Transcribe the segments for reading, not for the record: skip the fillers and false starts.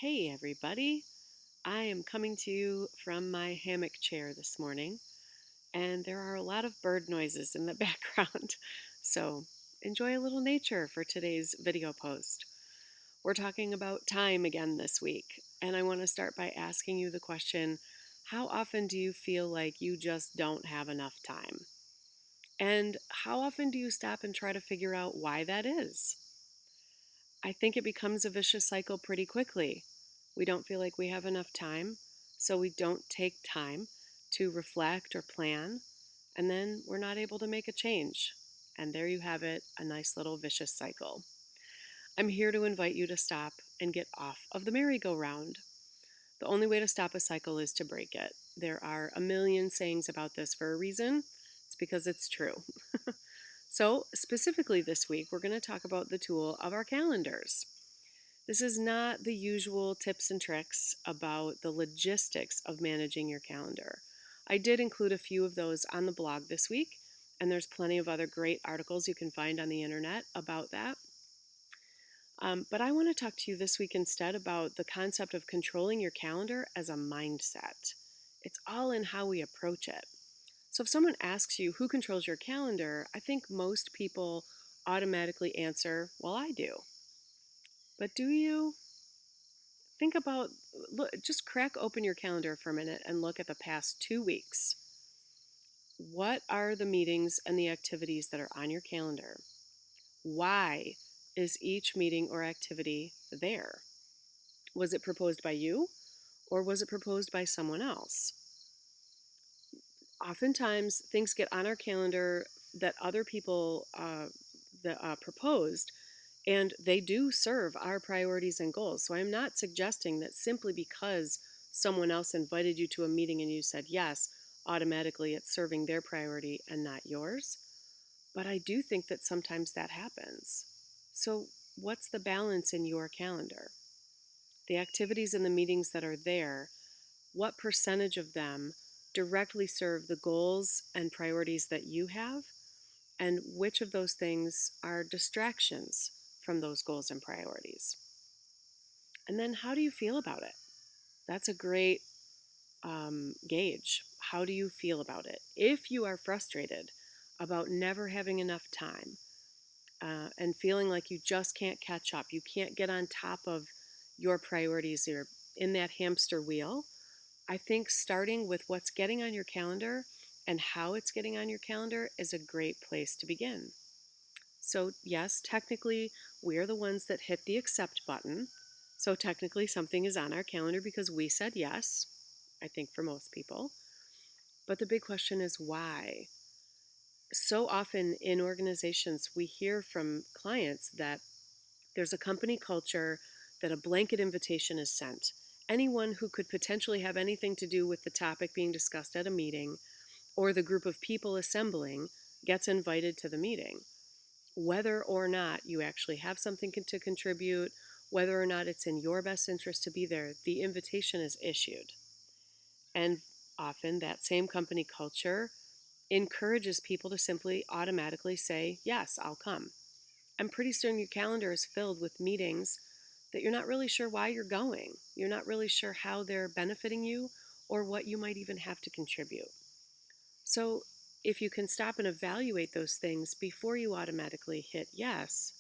Hey everybody, I am coming to you from my hammock chair this morning, and there are a lot of bird noises in the background. So enjoy a little nature for today's video post. We're talking about time again this week, and I want to start by asking you the question, how often do you feel like you just don't have enough time? And how often do you stop and try to figure out why that is? I think it becomes a vicious cycle pretty quickly. We don't feel like we have enough time, so we don't take time to reflect or plan, and then we're not able to make a change. And there you have it, a nice little vicious cycle. I'm here to invite you to stop and get off of the merry-go-round. The only way to stop a cycle is to break it. There are a million sayings about this for a reason. It's because it's true. So, specifically this week, we're going to talk about the tool of our calendars. This is not the usual tips and tricks about the logistics of managing your calendar. I did include a few of those on the blog this week, and there's plenty of other great articles you can find on the internet about that. But I want to talk to you this week instead about the concept of controlling your calendar as a mindset. It's all in how we approach it. So if someone asks you who controls your calendar, I think most people automatically answer, well, I do. But do you? Think about, look, just crack open your calendar for a minute and look at the past 2 weeks. What are the meetings and the activities that are on your calendar? Why is each meeting or activity there? Was it proposed by you or was it proposed by someone else? Oftentimes, things get on our calendar that other people proposed, and they do serve our priorities and goals. So I'm not suggesting that simply because someone else invited you to a meeting and you said yes, automatically it's serving their priority and not yours. But I do think that sometimes that happens. So, what's the balance in your calendar? The activities and the meetings that are there, what percentage of them directly serve the goals and priorities that you have? And which of those things are distractions from those goals and priorities? And then how do you feel about it? That's a great gauge. How do you feel about it? If you are frustrated about never having enough time and feeling like you just can't catch up, you can't get on top of your priorities, you're in that hamster wheel, I think starting with what's getting on your calendar and how it's getting on your calendar is a great place to begin. So, yes, technically, we're the ones that hit the accept button. So, technically, something is on our calendar because we said yes, I think for most people. But the big question is why? So often in organizations, we hear from clients that there's a company culture that a blanket invitation is sent. Anyone who could potentially have anything to do with the topic being discussed at a meeting or the group of people assembling gets invited to the meeting. Whether or not you actually have something to contribute, whether or not it's in your best interest to be there, the invitation is issued. And often that same company culture encourages people to simply automatically say, yes, I'll come. And pretty soon your calendar is filled with meetings that you're not really sure why you're going. You're not really sure how they're benefiting you or what you might even have to contribute. So if you can stop and evaluate those things before you automatically hit yes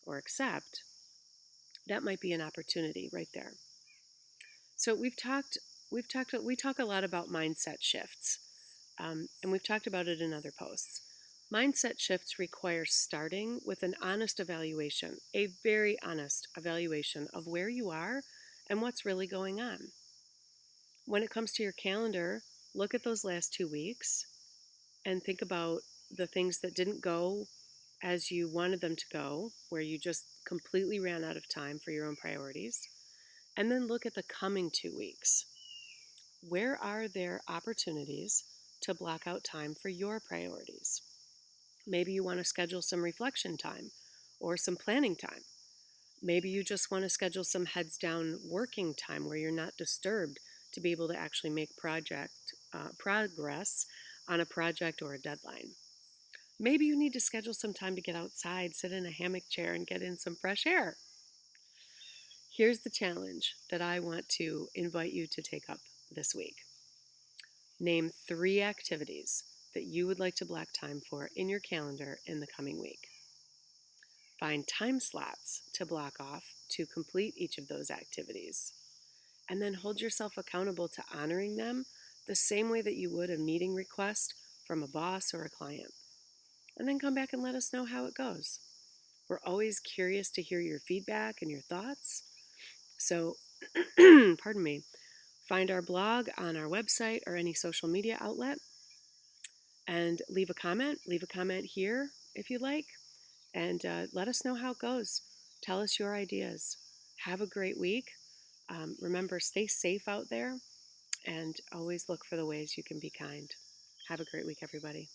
or accept, that might be an opportunity right there. So we talk a lot about mindset shifts, and we've talked about it in other posts. Mindset shifts require starting with an honest evaluation, a very honest evaluation of where you are and what's really going on. When it comes to your calendar, look at those last 2 weeks and think about the things that didn't go as you wanted them to go, where you just completely ran out of time for your own priorities. And then look at the coming 2 weeks. Where are there opportunities to block out time for your priorities? Maybe you want to schedule some reflection time or some planning time. Maybe you just want to schedule some heads down working time where you're not disturbed to be able to actually make progress on a project or a deadline. Maybe you need to schedule some time to get outside, sit in a hammock chair, and get in some fresh air. Here's the challenge that I want to invite you to take up this week. Name 3 activities that you would like to block time for in your calendar in the coming week. Find time slots to block off to complete each of those activities. And then hold yourself accountable to honoring them the same way that you would a meeting request from a boss or a client. And then come back and let us know how it goes. We're always curious to hear your feedback and your thoughts. So, pardon me, find our blog on our website or any social media outlet and leave a comment. Leave a comment here if you like, and let us know how it goes. Tell us your ideas. Have a great week. Remember, stay safe out there and always look for the ways you can be kind. Have a great week, everybody.